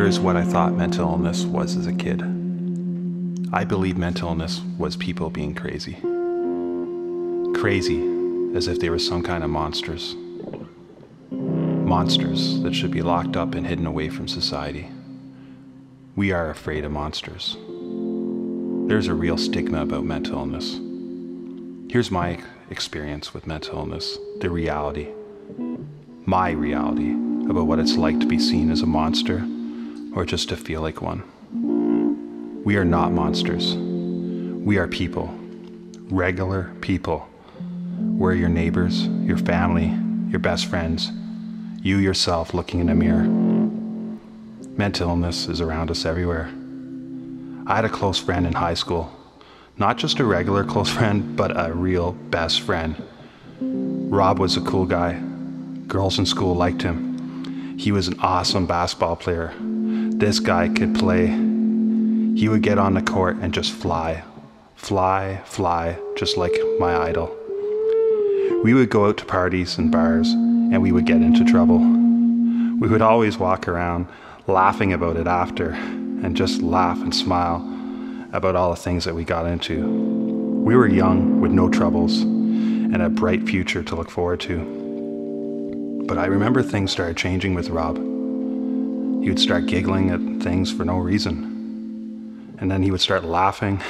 Here's what I thought mental illness was as a kid. I believed mental illness was people being crazy. Crazy, as if they were some kind of monsters. Monsters that should be locked up and hidden away from society. We are afraid of monsters. There's a real stigma about mental illness. Here's my experience with mental illness, the reality. My reality about what it's like to be seen as a monster or just to feel like one. We are not monsters. We are people, regular people. We're your neighbors, your family, your best friends, you yourself looking in a mirror. Mental illness is around us everywhere. I had a close friend in high school, not just a regular close friend, but a real best friend. Rob was a cool guy. Girls in school liked him. He was an awesome basketball player. This guy could play. He would get on the court and just fly, just like my idol. We would go out to parties and bars and we would get into trouble. We would always walk around laughing about it after and just laugh and smile about all the things that we got into. We were young with no troubles and a bright future to look forward to. But I remember things started changing with Rob. He would start giggling at things for no reason. And then he would start laughing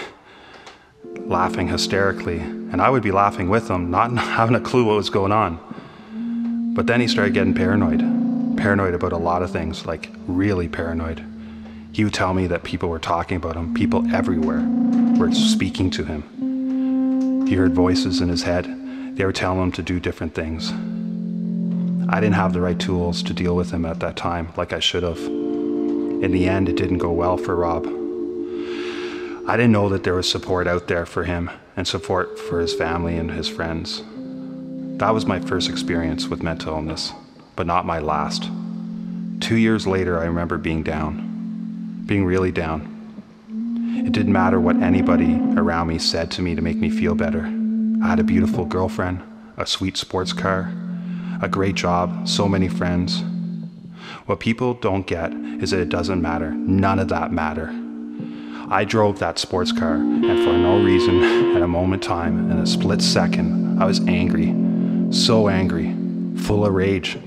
hysterically. And I would be laughing with him, not having a clue what was going on. But then he started getting paranoid about a lot of things, like really paranoid. He would tell me that people were talking about him, people everywhere were speaking to him. He heard voices in his head. They were telling him to do different things. I didn't have the right tools to deal with him at that time, like I should have. In the end, it didn't go well for Rob. I didn't know that there was support out there for him and support for his family and his friends. That was my first experience with mental illness, but not my last. 2 years later, I remember being down, being really down. It didn't matter what anybody around me said to me to make me feel better. I had a beautiful girlfriend, a sweet sports car, a great job, so many friends. What people don't get is that it doesn't matter. None of that matter. I drove that sports car, and for no reason, at a moment in time, in a split second, I was angry. So angry, full of rage.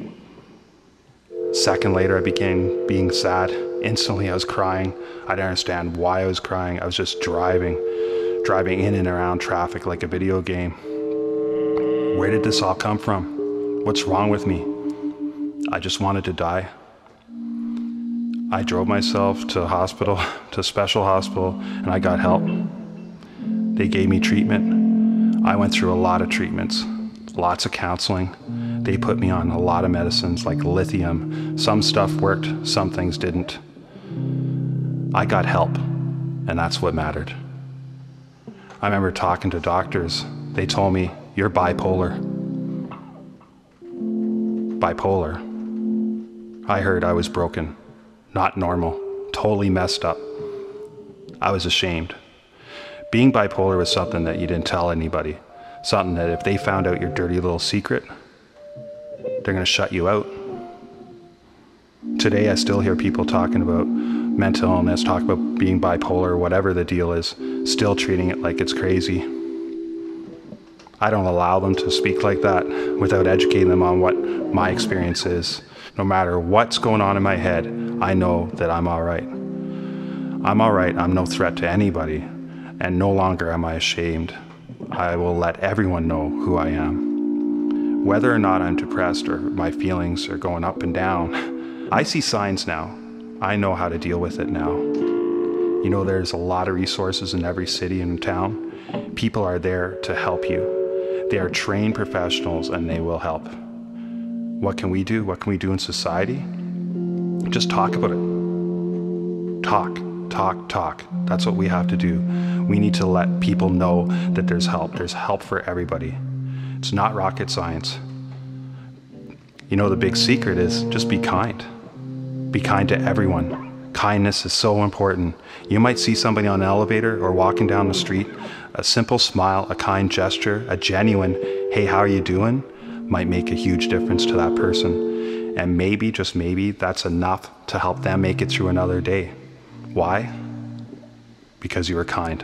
Second later, I began being sad. Instantly, I was crying. I didn't understand why I was crying. I was just driving in and around traffic like a video game. Where did this all come from? What's wrong with me? I just wanted to die. I drove myself to a hospital, to a special hospital, and I got help. They gave me treatment. I went through a lot of treatments, lots of counseling. They put me on a lot of medicines like lithium. Some stuff worked, some things didn't. I got help, and that's what mattered. I remember talking to doctors. They told me, "You're bipolar." Bipolar. I heard I was broken, not normal, totally messed up. I was ashamed. Being bipolar was something that you didn't tell anybody, something that if they found out your dirty little secret, they're gonna shut you out. Today I still hear people talking about mental illness, talk about being bipolar, whatever the deal is, still treating it like it's crazy. I don't allow them to speak like that without educating them on what my experience is. No matter what's going on in my head, I know that I'm all right. I'm all right, I'm no threat to anybody, and no longer am I ashamed. I will let everyone know who I am. Whether or not I'm depressed or my feelings are going up and down, I see signs now. I know how to deal with it now. You know, there's a lot of resources in every city and town. People are there to help you. They are trained professionals and they will help. What can we do? What can we do in society? Just talk about it. Talk. That's what we have to do. We need to let people know that there's help. There's help for everybody. It's not rocket science. You know, the big secret is just be kind. Be kind to everyone. Kindness is so important. You might see somebody on an elevator or walking down the street. A simple smile, a kind gesture, a genuine, "Hey, how are you doing?" might make a huge difference to that person. And maybe, just maybe, that's enough to help them make it through another day. Why? Because you were kind.